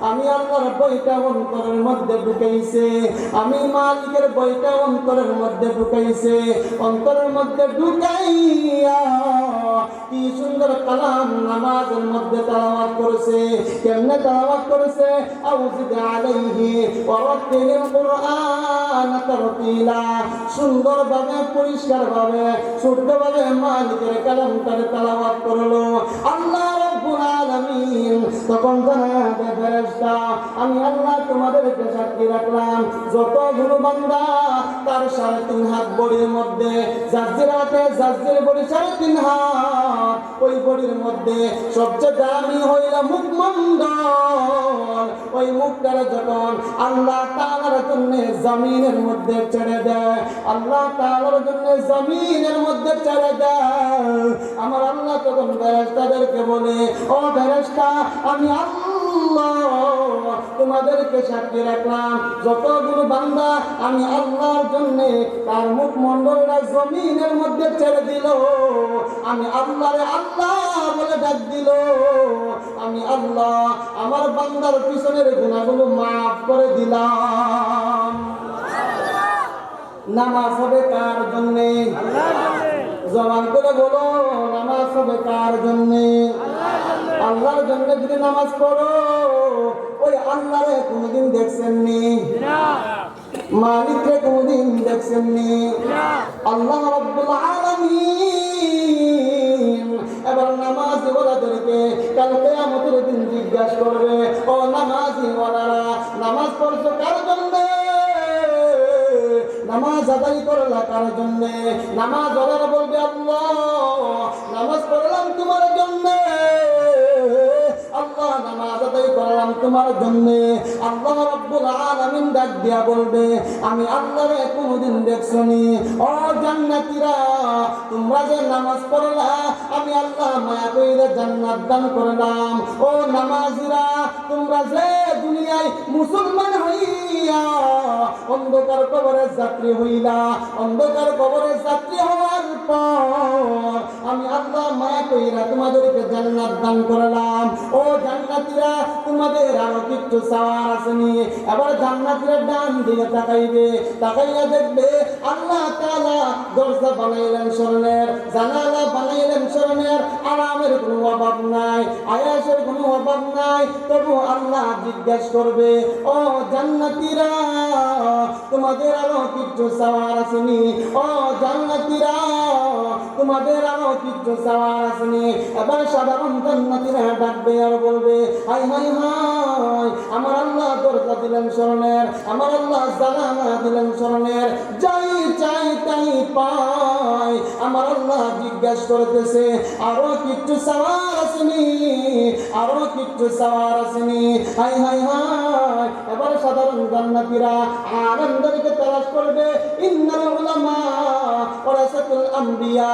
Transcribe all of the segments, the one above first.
আমি আল্লাহর বইটা অন্তরের মধ্যে ঢুকাইছে, আমি মালিকের বইটা অন্তরের মধ্যে ঢুকাইছে। অন্তরের মধ্যে ঢুকাইয়া কি সুন্দর কালাম নামাজের মধ্যে তেলাওয়াত করেছে। কেমনে তেলাওয়াত করেছে? আউযিদ আলাইহি ওয়া রাত্তিলিল কুরআন তারতিলা। সুন্দরভাবে, পরিষ্কারভাবে, শুদ্ধভাবে মালিকের কালামটারে তেলাওয়াত করলো আল্লাহ রাব্বুল আলামিন। তখন জানাবে ফেরেশতা, আমি আল্লাহ তোমাদেরকে সাক্ষী রাখলাম, যতগুলো বান্দা তার 3.5 হাত বডির মধ্যে, জাজ্জিরাতে জাজ্জির বডি 3.5 হাত, ওই বডির মধ্যে সবচেয়ে দামি হইল মুখমণ্ডল। ওই মুখটারে যখন আল্লাহ তাআলার জন্য জমিনের মধ্যে ছেড়ে দেয়, আল্লাহ তাআলার জন্য জমিনের মধ্যে ছেড়ে দেয়, আমার আল্লাহ তখন ফেরেশতাদেরকে বলে, ও ফেরেশতা, আমি আল্লাহ তোমাদেরকে সাক্ষী রাখলাম, যতগুলো বান্দা আমি আল্লাহর জন্য তার মুখমণ্ডলটা জমিনের মধ্যে ছেড়ে দিল, আমি আল্লাহরে আল্লাহ বলে ডাক দিল, আমি আল্লাহ আমার বান্দার পিছনের গুনাহগুলো মাফ করে দিলাম। নামাজ হবে কার জন্য? জবান করে বলো, নামাজ হবে কার জন্য? আল্লাহর জন্য। যদি নামাজ পড়ো, ওই আল্লাহরে কোনদিন দেখছেননি? মালিককে কোনদিন দেখছেননি? আল্লাহ রাব্বুল আলামিন এবার নামাজি ওয়ালাদেরকে কাল কিয়ামতের দিন জিজ্ঞাসা করবে, ও নামাজি ওয়ালারা, নামাজ পড়ছো কার জন্য? নামাজ আদায় করলা কার জন্য? নামাজ ওয়ালারা বলবে, আল্লাহ নামাজ পড়লাম তোমার জন্য, আল্লাহ নামাজ আদায় করলাম তোমার জন্য। আল্লাহ রাব্বুল আলামিন ডাক দিয়া বলবে, আমি আল্লাহরে কোনদিন দেখছনি? ও জান্নাতীরা, তোমরা যে নামাজ পড়লা, আমি আল্লাহ মায়া কইরা জান্নাত দান করলাম। ও নামাজিরা, তোমরা যে দুনিয়ায় মুসলমান হইয়া অন্ধকার কবরের যাত্রী হইলা, অন্ধকার কবরের যাত্রী হওয়ার পর আমি আল্লাহ মায়া কইরা তোমাদেরকে জান্নাত দান করলাম। ও জান্নাতীরা, তোমাদের আরো কিছু চাওয়ার আসেনি? এবার জান্নাতীরা ডান দিকে তাকাইবে, তাকাইয়া দেখবে আল্লাহ তাআলা দরজা বানাইলেন স্বর্ণের, জানালা বানাইলেন স্বর্ণের, আরামের কোনো অভাব নাই, আয়াসের কোনো অভাব নাই। তবু আল্লাহ জিজ্ঞাসা করবে, ও জান্নাতীরা, তোমাদের আরো কিছু চাওয়ার আসেনি? ও জান্নাতীরা, তোমাদের আরো কিছু চাওয়ার আসেনি? এবার সাধারণ জান্নাতীরা ডাকবে আর বলবে, হাই হাই হাই, আমার আল্লাহ দরজা দিলেন স্বর্ণের, আমার আল্লাহ জানালা দিলেন স্বর্ণের, যাই চাই তাই পাই। আমার আল্লাহ জিজ্ঞাসা করতেছে, আরো কিছু চাওয়ার আসেনি? আরো কিছু চাওয়ার আসেনি? High high high. এবার সাধারণ জান্নাতীরা আনন্দকে তালাশ করবে, ইন্নাল উলামা ওয়ারাসাতুল আম্বিয়া,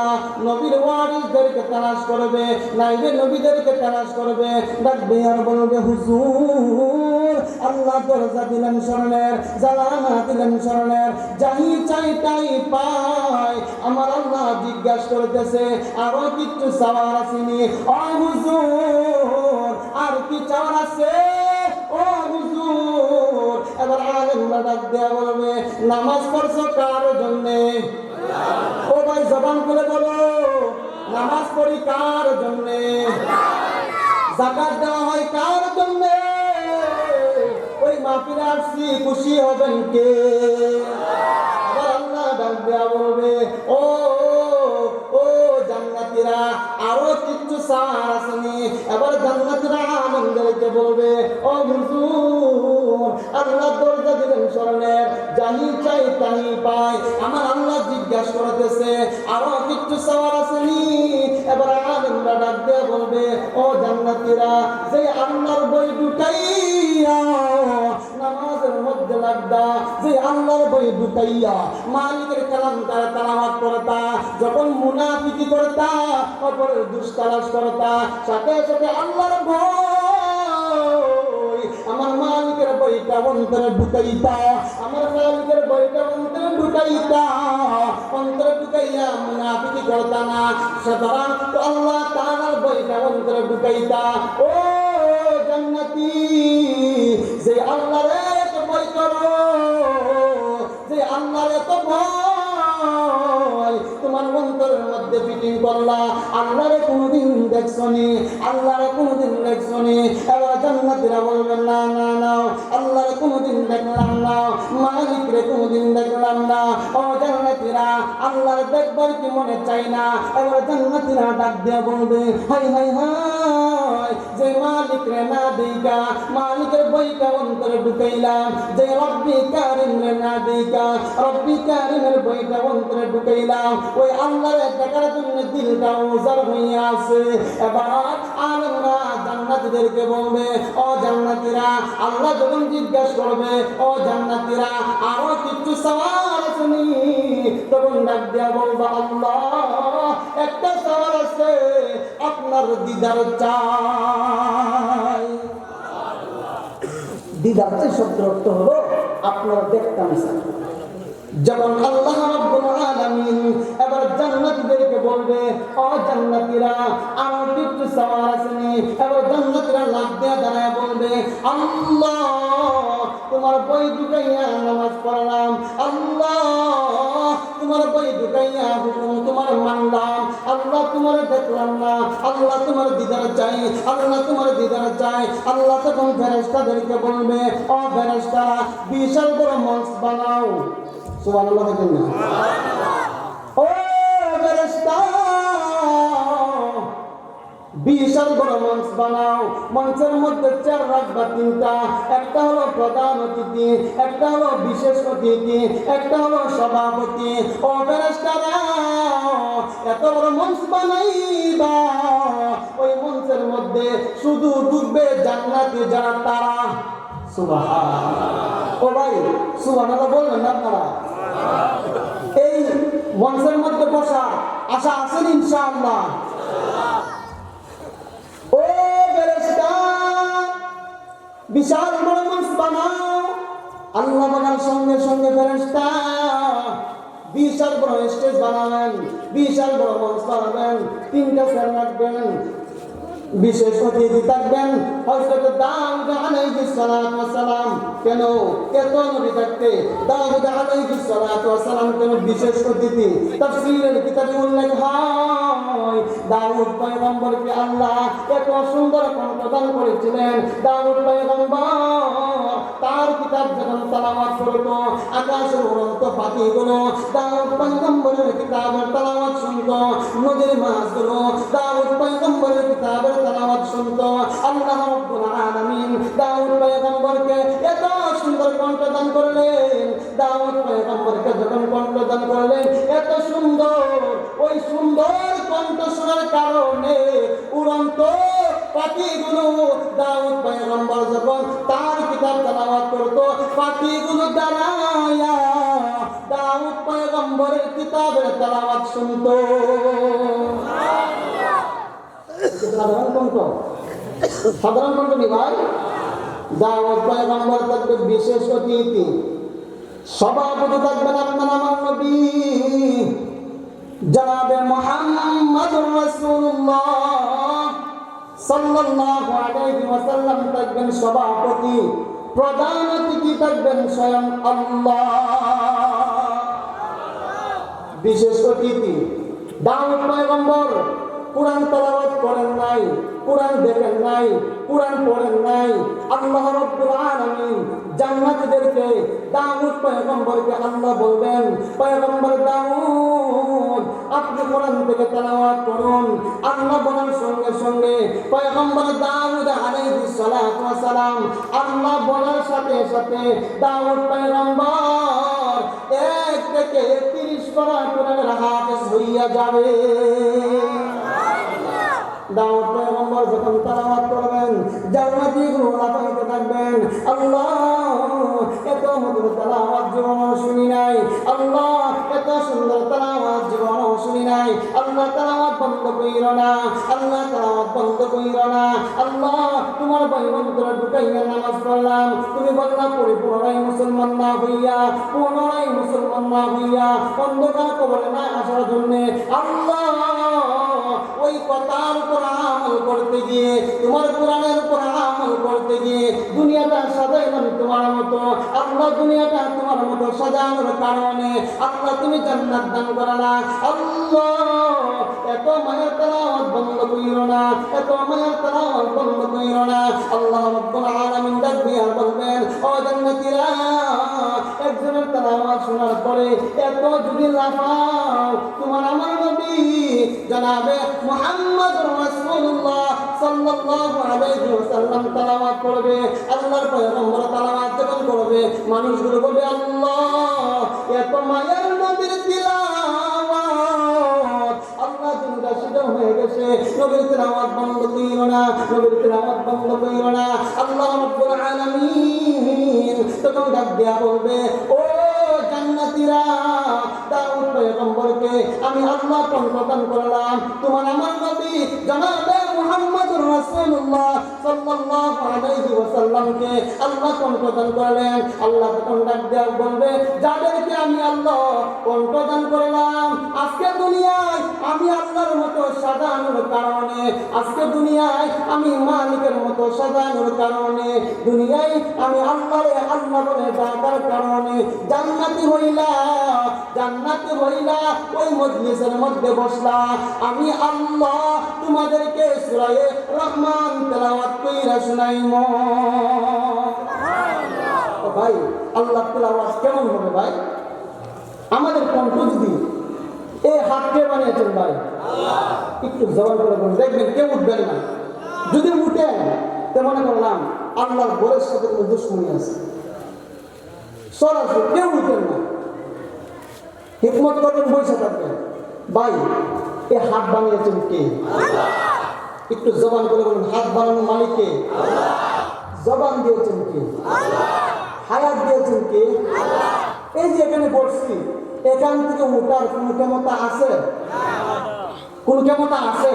নবীর ওয়ারিসদেরকে তালাশ করবে, নাইবে নবীদেরকে তালাশ করবে। ডাকবে আর বলবে, হুজুর আল্লাহ দরজা দিলেন স্বর্ণের, জানালা দিলেন স্বর্ণের, যাই চাই তাই পাই। আমার আল্লাহ জিজ্ঞাসা করতেছে, আরো কিছু চাওয়ার আসেনি? ও হুজুর, আর কি চাওয়ার আছে? ও হুজুর। এবার আলেমরা ডাক দেয়া বলবে, নামাজ পড়ছো কার জন্যে? ও ভাই জবান করে বলো, নামাজ পড়ি কার জন্যে? যাকাত দেওয়া হয় কার জন্যে? ওই মাহফিলে আসছি, খুশি হবেন কে? আবার আল্লাহ ডাক দেয়া বলবে, ও ও জান্নাতীরা, আরো কিছু চাওয়ার আসেনি? এবার জান্নাতীরা আনন্দকে বলবে, ও হুজুর আল্লাহ দরজা দিলেন স্বর্ণের, যাই চাই তাই পাই। আমার আল্লাহ জিজ্ঞাসা করতেছে, আরো কিছু চাওয়ার আসেনি? এবার আনন্দরা ডাক দেয়া বলবে, ও জান্নাতীরা, যে আল্লাহর বই ঢুকাইয়া নামাজের মধ্যে লাগদা, যে আল্লাহর বই ঢুকাইয়া মালিকের কালাম তারা তেলাওয়াত করতা, যখন মুনাফিকি করতা, অপরের দুষ্টালাস করতা, সাথে সাথে আল্লাহর ভয় আমার মালিকের বইটা অন্তরে ঢুকাইতা, আমার মালিকের বইটা অন্তরে ঢুকাইতা, অন্তরে ঢুকাইয়া মুনাফিকি করতা না, সুতরাং আল্লাহ তাআলার বইটা অন্তরে ঢুকাইতা। ও জান্নাতি, দেখছনি? আল্লাহরে কোনদিন দেখছনি? এবার জান্নাতীরা বলবেন না না না, আল্লাহরে কোনদিন দেখলাম না, মালিকরে কোনদিন দেখলাম না। ও জান্নাতীরা, আল্লাহরে দেখবার কি মনে চাই না? এবার জান্নাতীরা ডাক দিয়া বলবে, হাই হাই হাই, যে মালিকরে না দিকা, মালিকের বইটা অন্তরে ঢুকাইলাম, যে রব্বি কারিমরে না দিকা, রব্বি কারিমের বইটা অন্তরে ঢুকাইলাম, ওই আল্লাহরে দেখার জন্য দিলটা উজার হইয়া আছে। এবার আলেমরা জান্নাতীদেরকে বলবে, ও জান্নাতীরা, আল্লাহ যখন জিজ্ঞাসা করবে, ও জান্নাতীরা আরো কিছু সওয়াল আছে নি? তখন ডাক দিয়া বলবা, আল্লাহ একটা সওয়াল আছে, আপনার দিদার চাই। দিদার চাই শব্দের অর্থ হলো আপনার দেখতাম চাই। যখন আল্লাহ রাব্বুল আলামিন এবার জান্নাতীদেরকে বলবে, ও জান্নাতীরা আমার কিছু সওয়াল আছে নি? এবার জান্নাতীরা লাফ দিয়ে দাঁড়ায় বলবে, আল্লাহ তোমার বই ঢুকাইয়া নামাজ পড়লাম, আল্লাহ তোমার বই ঢুকাইয়া হুকুম তোমার মানলাম, আল্লাহ তোমার দেখলাম না, আল্লাহ তোমার দিদার চাই, আল্লাহ তোমার দিদার চাই। আল্লাহ তখন ফেরেশতাদেরকে বলবে, ও ফেরেশতারা বিশাল বড় মঞ্চ বানাও। সুবহানাল্লাহ বলেন না? ও ফেরেশতা বিশাল বড় মঞ্চ বানাও, মঞ্চের মধ্যে চেয়ার রাখবা তিনটা, একটা হলো প্রধান অতিথি, একটা হলো বিশেষ অতিথি, একটা হলো সভাপতি। ও ফেরেশতারা এত বড় মঞ্চ বানাইবা, ওই মঞ্চের মধ্যে শুধু ঢুকবে জান্নাতি যারা তারা। সুবহানাল্লাহ। ও ভাই সুবহানাল্লাহ বলবেন না আপনারা? এই মঞ্চের মধ্যে বসা আশা আছেন ইনশাআল্লাহ? ও ফেরেশতা বিশাল বড় মঞ্চ বানাও। আল্লাহ বানার সঙ্গে সঙ্গে ফেরেশতা বিশাল বড় স্টেজ বানাবেন, বিশাল বড় মঞ্চ বানাবেন, তিনটা চেয়ার রাখবেন, বিশেষ অতিথি থাকবেন হযরত দাউদ আলাইহিস সালাতু ওয়াস সালাম। কেন এত নবী থাকতে দাউদ আলাইহিস সালাতু ওয়াস সালাম কেন বিশেষ অতিথি? তাফসীরের কিতাবে উল্লেখ হয়, দাউদ পয়গম্বরকে আল্লাহ এত সুন্দর কণ্ঠদান করেছিলেন। দাউদ পয়গম্বর তার কিতাব যখন তেলাওয়াত করতো, আকাশের উড়ন্ত পাখিগুলো দাউদ পয়গম্বরের কিতাবের তেলাওয়াত শুনতো, নদীর মাছগুলো দাউদ পয়গম্বরের কিতাবের তেলাওয়াত শুনতো। আল্লাহ রাব্বুল আলামিন দাউদ পয়গম্বরকে এত সুন্দর কণ্ঠদান করলেন। দাউদ পয়গম্বরকে যখন কণ্ঠদান করলেন এত সুন্দর, ওই সুন্দর কণ্ঠ শোনার কারণে উড়ন্ত পাখিগুলো দাউদ পয়গম্বর যখন তার কিতাব তেলাওয়াত করতো, পাখিগুলো দাঁড়ায়া দাউদ পয়গম্বরের কিতাবের তেলাওয়াত শুনতো। সাধারণ কণ্ঠ, সাধারণ কণ্ঠ নি ভাই। দাউদ পয়গম্বর থাকবে বিশেষ অতিথি, সভাপতি থাকবেন আপনার আমার নবী জনাবে মুহাম্মদুর রাসূলুল্লাহ সাল্লাল্লাহু আলাইহি ওয়াসাল্লাম থাকবেন সভাপতি, প্রধান অতিথি থাকবেন স্বয়ং আল্লাহ। বিশেষ অতিথি দাউদ পয়গম্বর কুরআন তেলাওয়াত করেন নাই, কুরআন দেখেন নাই, কুরআন পড়েন নাই। আল্লাহ রাব্বুল আলামিন জান্নাতীদেরকে দাউদ পয়গম্বরকে আল্লাহ বলবেন, পয়গম্বর দাউদ আপনি কোরআন থেকে তেলাওয়াত করুন। আল্লাহ বলার সঙ্গে সঙ্গে পয়গম্বর দাউদ আলাইহিস সালাতু ওয়াস সালাম আল্লাহ বলার সাথে সাথে দাউদ পয়গম্বর 1 থেকে 30 পারা কোরআনের হাফেজ হইয়া যাবে। দাউদ পয়গম্বর যখন তেলাওয়াত করবেন জান্নাতীগুলো লাফাইতে থাকবেন, আল্লাহ এত মধুর তেলাওয়াত জীবনে শুনি নাই, আল্লাহ এত সুন্দর তেলাওয়াত জীবনে শুনি নাই। আল্লাহ তেলাওয়াত বন্ধ কইরো না, আল্লাহ তেলাওয়াত বন্ধ কইরো না। আল্লাহ তোমার বন্ধুরা ঢুকাইয়া নামাজ পড়লাম, তুমি বললা পুনরায় মুসলমান না হইয়া, পুনরায় মুসলমান না হইয়া অন্ধকার কবরে না আসার জন্য আল্লাহ ওই কথার উপর আমল করতে গিয়ে, তোমার কোরআনের উপর আমল করতে গিয়ে দুনিয়াটা সাজাইলাম তোমার মতো। আল্লাহ দুনিয়াটা তোমার মতো সাজানোর কারণে আল্লাহ তুমি জান্নাত দান করলা। আল্লাহ এত মায়ের তেলাওয়াত বন্ধ কইরো না, এত মায়ের তেলাওয়াত বন্ধ কইরো না। আল্লাহ রাব্বুল আলামিন ডাক দিয়া বলবেন, ও জান্নাতীরা, একজনের তেলাওয়াত শোনার পরে এত যদি লাফাও, তোমার আমার নবী জনাবে মুহাম্মদুর রাসূলুল্লাহ সাল্লাল্লাহু আলাইহি ওয়াসাল্লাম তেলাওয়াত করবে, আল্লাহর পয়গম্বর তেলাওয়াত যখন করবে, মানুষগুলো বলবে, আল্লাহ এত মায়ের নবীর তিলাওয়াত, আল্লাহ দুনিয়া সেটা হয়ে গেছে, নবীর তিলাওয়াত বন্ধ কইরো না, নবীর তিলাওয়াত বন্ধ কইরো না। আল্লাহ রাব্বুল আলামিন তখন ডাক দিয়া বলবে, ও জান্নাতীরা, দাউদ পয়গম্বরকে আমি আল্লাহ প্রদান করলাম, তোমার আমার নবী জনাবে মুহাম্মদুর রাসূলুল্লাহ সাল্লাল্লাহু আলাইহি ওয়াসাল্লামকে আল্লাহ প্রদান করলেন। আল্লাহ তখন ডাক দিয়া বলবে, যাদেরকে আমি আল্লাহ প্রদান করলাম, আজকে দুনিয়ায় আমি আল্লাহর মতো সাজানোর কারণে, আজকে দুনিয়ায় আমি মালিকের মতো সাজানোর কারণে, দুনিয়ায় আমি আল্লাহরে আল্লাহ বলে ডাকার কারণে জান্নাতি হইলা, জান্নাতি হইলা, ওই মজলিসের মধ্যে বসলা, আমি আল্লাহ তোমাদেরকে সূরা রহমান তেলাওয়াত কইরা শুনাইমু। ভাই আল্লাহ তেলাওয়াত কেমন হবে ভাই? আমাদের কণ্ঠ যদি এই হাতকে বানিয়েছেন ভাই, একটু জবান করে বলুন, দেখবেন কেউ উঠবেন না। যদি উঠেন তো মনে করলাম আল্লাহর ঘরের সাথে কোনো দুশ্মনী আছে, সরাসরি কেউ উঠবেন না, হিকমত করবেন, বসে থাকবেন। ভাই এ হাত বানিয়েছেন কে? একটু জবান করে বলুন, হাত বানানোর মালিক কে? জবান দিয়েছেন কে? হায়াত দিয়েছেন কে? এই যে এখানে বসছি, এখান থেকে উঠার কোন ক্ষমতা আছে? কোন ক্ষমতা আছে?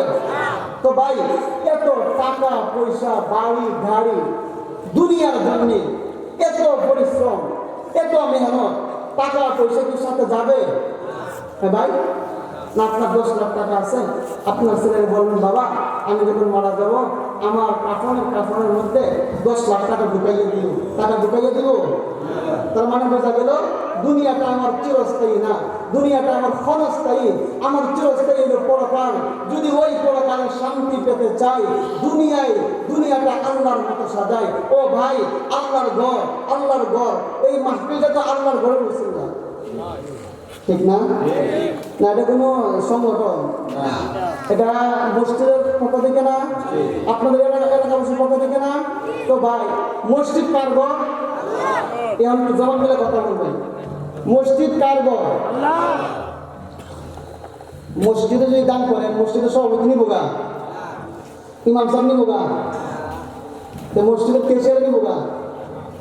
তো ভাই এত টাকা পয়সা, বাড়ি গাড়ি, দুনিয়ার জন্য এত পরিশ্রম, এত মেহনত, টাকা পয়সা কি সাথে যাবে? হ্যাঁ ভাই, না আপনার 10 লাখ টাকা আছে, আপনার ছেলে বলবেন, বাবা আমি যখন মারা যাব আমার কাফনের মধ্যে 10 লাখ টাকা ঢুকাইয়ে দিল, টাকা ঢুকাইয়ে দিব। তার মানে বোঝা গেল দুনিয়াটা আমার চিরস্থায়ী না, দুনিয়াটা আমার ক্ষণস্থায়ী, আমার চিরস্থায়ী হলো পরকাল। যদি ওই পরকালের শান্তি পেতে চাই, দুনিয়াটা আল্লাহর মতো সাজাই। ও ভাই, আল্লাহর ঘর, আল্লাহর ঘর, এই মাহফিলটা তো আল্লাহর ঘরে বসে না, ঠিক না? না এটা কোনো সংগঠন, এটা মসজিদের পক্ষ থেকে না, আপনাদের এলাকাবাসীর পক্ষ থেকে না। তো ভাই মসজিদ কার ঘর? এখন জবান মিলে কথা বলবেন, মসজিদ কার ঘর? মসজিদে যদি দান করেন, মসজিদের সভাপতি নিব গা, ইমাম সাহেব নিব গা, মসজিদের কেশিয়ার নিব গা,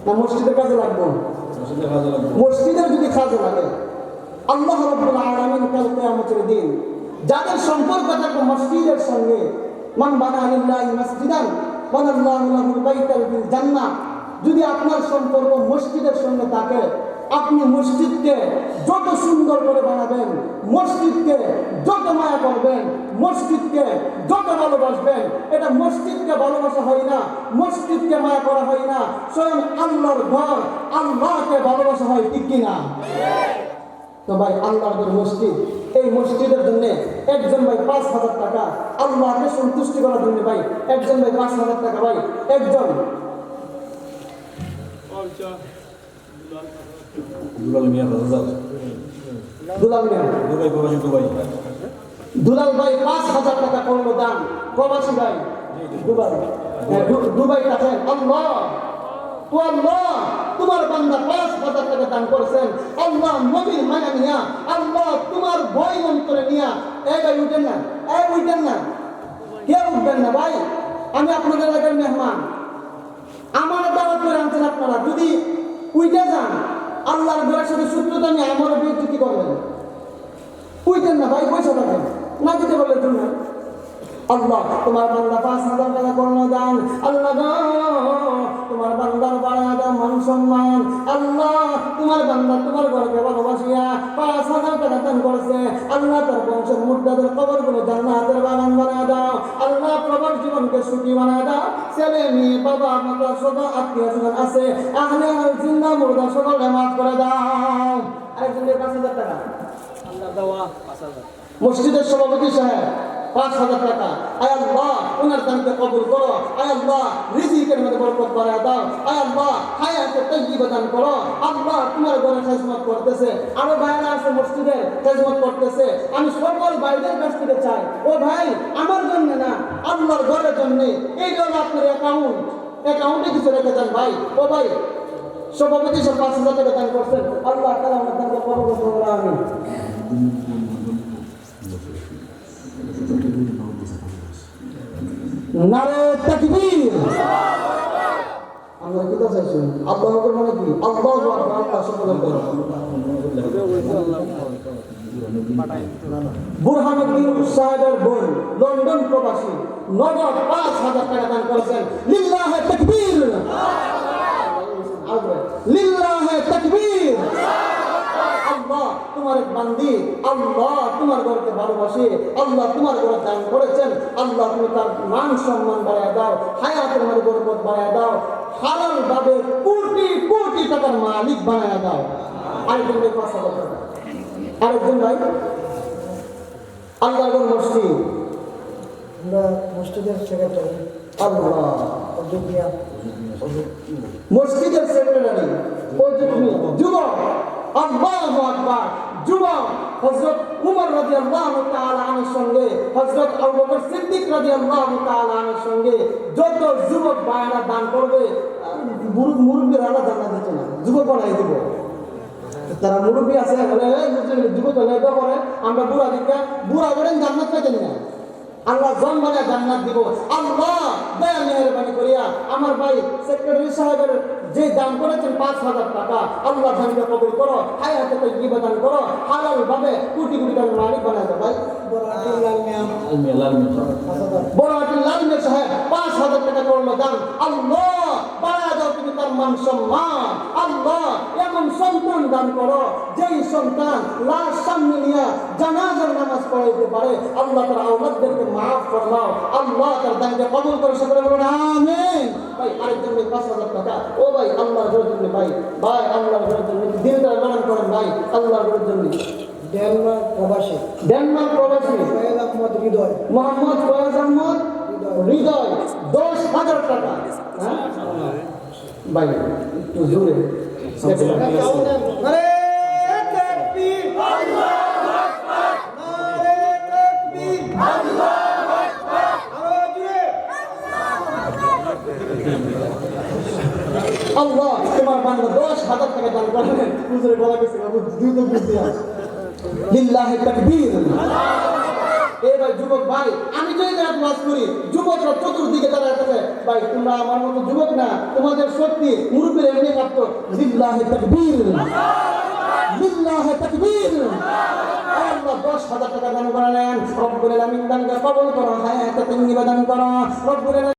না মসজিদের কাজে লাগবো? মসজিদের যদি কাজে লাগে, আল্লাহ রাব্বুল আলামিন কাল কিয়ামতের দিন যাদের সম্পর্ক থাকবে মসজিদের সঙ্গে, মান বানা লিল্লাহি মাসজিদান বানাল্লাহু লাহু বাইতাল ফিল জান্নাহ, যদি আপনার সম্পর্ক মসজিদের সঙ্গে থাকে, আপনি মসজিদকে যত সুন্দর করে বানাবেন, মসজিদকে যত মায়া করবেন, মসজিদকে যত ভালোবাসবেন, এটা মসজিদকে ভালোবাসা হয় না, মসজিদকে মায়া করা হয় না, স্বয়ং আল্লাহর ঘর, আল্লাহকে ভালোবাসা হয়, ঠিক কিনা? তো ভাই আল্লাহর মসজিদ, এই মসজিদের জন্য একজন ভাই 5,000 টাকা, আল্লাহকে সন্তুষ্টি করার জন্য ভাই একজন ভাই 5,000 টাকা, ভাই একজন দুলাল ভাই 5,000 টাকা করলো দান, প্রবাসী ভাই দুবাই টাকা। আল্লাহ ও আল্লাহ, তোমার বান্দা 5,000 টাকা দান করেছেন, আল্লাহ নবীর মায়া নিয়া, আল্লাহ তোমার ভয় অন্তরে নিয়া। এই ভাই উঠেন না, উঠেন না, কে উঠবেন না ভাই? আমি আপনাদের এলাকার মেহমান, আমার দাওয়াত করে আনছেন আপনারা, যদি উঠে যান আল্লাহর ঘরের সাথে সূত্রতা নিয়ে আমার বিরুদ্ধে করবেন। উঠেন না ভাই, পয়সা থাকেন না, দিতে বললে তুমি না। আল্লাহ তোমার বান্দা 5,000 টাকা করলো দান, আল্লাহ তোমার বান্দার বাড়া দাও মান সম্মান, আল্লাহ তোমার বান্দা তোমার ঘরকে ভালোবাসিয়া 5,000 টাকা দান করেছে, আল্লাহ তার বংশের মুর্দাদের কবরগুলো জান্নাতের বাগান বানায় দাও, আল্লাহ প্রবাস জীবনকে সুখী বানায় দাও, ছেলে মেয়ে বাবা মাতা সব আত্মীয় স্বজন আছে, আহলে জিন্দা মুর্দা সকলে মাফ করে দাও। আরেকজনের 5,000 টাকা আল্লাহ দেওয়া, 5,000 মসজিদের সভাপতি সাহেব 5,000 টাকা। আয় আল্লাহ ওনার দানকে কবুল করো। আয় আল্লাহ রিজিকের মধ্যে বরকত বাড়ায় দাও। আয় আল্লাহ হায়াতে তাইয়্যিবা দান করো। আল্লাহ তোমার ঘরে খেদমত করতেছে, আরো ভাইরা আছে মসজিদের খেদমত করতেছে। আমি সকল ভাইদের কাছ থেকে চাই, ও ভাই আমার জন্য না, আল্লাহর ঘরের জন্য এই হলো আপনার অ্যাকাউন্টে কিছু রেখে যান ভাই। ও ভাই সভাপতি সব 5,000 টাকা দান করছেন, আল্লাহ তাআলা আমার দানকে কবুল করুন। আমিন। নারে তাকবীর। আমরা কি তো চাইছি আল্লাহু আকবার মানে কি? আল্লাহু আকবার, আল্লাহ সকলের বড়। বুরহানুদ্দিন সাহেবের বোন লন্ডন প্রবাসী নগদ 5,000 টাকা দান করেছেন। লিল্লাহে তাকবীর, লিল্লাহে তাকবীর। আল্লাহ তোমার এক বান্দি, আল্লাহ তোমার ঘরকে ভালোবাসে, আল্লাহ তোমার ঘরে দান করেছেন। আল্লাহ তুমি তার মান সম্মান বাড়ায় দাও, হায়াতের মধ্যে বরকত বাড়ায় দাও, হালাল ভাবে কোটি কোটি টাকার মালিক বানায় দাও। আরেকজন ভাই 5,000 টাকা। আরেকজন ভাই আল্লাহর ঘর মসজিদ, আমরা মসজিদের সেক্রেটারি আল্লাহ মসজিদের সেক্রেটারি যুবক, আল্লাহু আকবার, যুবক হযরত উমর রাদিয়াল্লাহু তাআলা আনহুর সঙ্গে হযরত আবু বকর সিদ্দিক রাদিয়াল্লাহু তাআলা আনহুর সঙ্গে যত যুবক ভাইরা দান করবে, মুরব্বীরা জান্নাত দিতে না, যুবক বানাই দিব। তারা মুরব্বী আছে বলে যুবক হলে তো করে আমরা বুড়া দিকে বুড়া করেন জান্নাত পেতেন না, আল্লাহ জন মানে জান্নাত দিব। আল্লাহ দয়া মেহেরবানি করিয়া আমার ভাই সেক্রেটারি সাহেবের যে দান করেছেন 5,000 টাকা, আল্লাহ দানকে কবুল করো, হায়াতে তাইয়্যিবা দান করো, হালাল ভাবে কোটি কোটি টাকার মালিক বানায় দাও। ভাই বড় হাটির লাল মিয়া সাহেব 5,000 টাকা করলো দান। আল্লাহ বাড়ায় দাও তুমি তার মান সম্মান। আল্লাহ এমন সন্তান দান করো যেই সন্তান লাশ সামনে নিয়ে জানাজার নামাজ পড়াইতে পারে। আল্লাহ তার আওলাদদেরকে মাফ ফরমাও, আল্লাহ তার দানকে কবুল করে সকলে বলুন আমিন। ভাই আরেকজন ভাই 5,000 টাকা। ও ভাই আল্লাহর ঘরের জন্য, ভাই ভাই আল্লাহর ঘরের জন্য দিনটা পালন করেন ভাই, আল্লাহর ঘরের জন্য। ডেনমার্ক প্রবাসী ফয়েজ আহমদ হৃদয়, মোহাম্মদ ফয়েজ আহমদ হৃদয় 10,000 টাকা। হ্যাঁ ভাই একটু জোরে নারে তাকবীর, আল্লাহু আকবার, নারে তাকবীর, আল্লাহু আকবার, আরো জোরে। আল্লাহ তোমার বান্দা 10,000 টাকা দান করবেন। হুজুরে বলা গেছে দ্রুত বুঝতে আছে। লিল্লাহি তাকবীর। এবার যুবক ভাই আমি যদি রাত ওয়াজ করি, যুবকরা চতুর্দিকে দাঁড়ায় থাকে, ভাই তোমরা আমার মতো যুবক না, তোমাদের শক্তি মুরব্বির এমনি কাঁপতো। লিল্লাহি তাকবীর, লিল্লাহি তাকবীর। আল্লাহ 10,000 টাকা দান করেন। রব্বুল আলামিন দানকে কবুল করো, হায়াতে তাইয়্যিবা দান করো। রব্বুল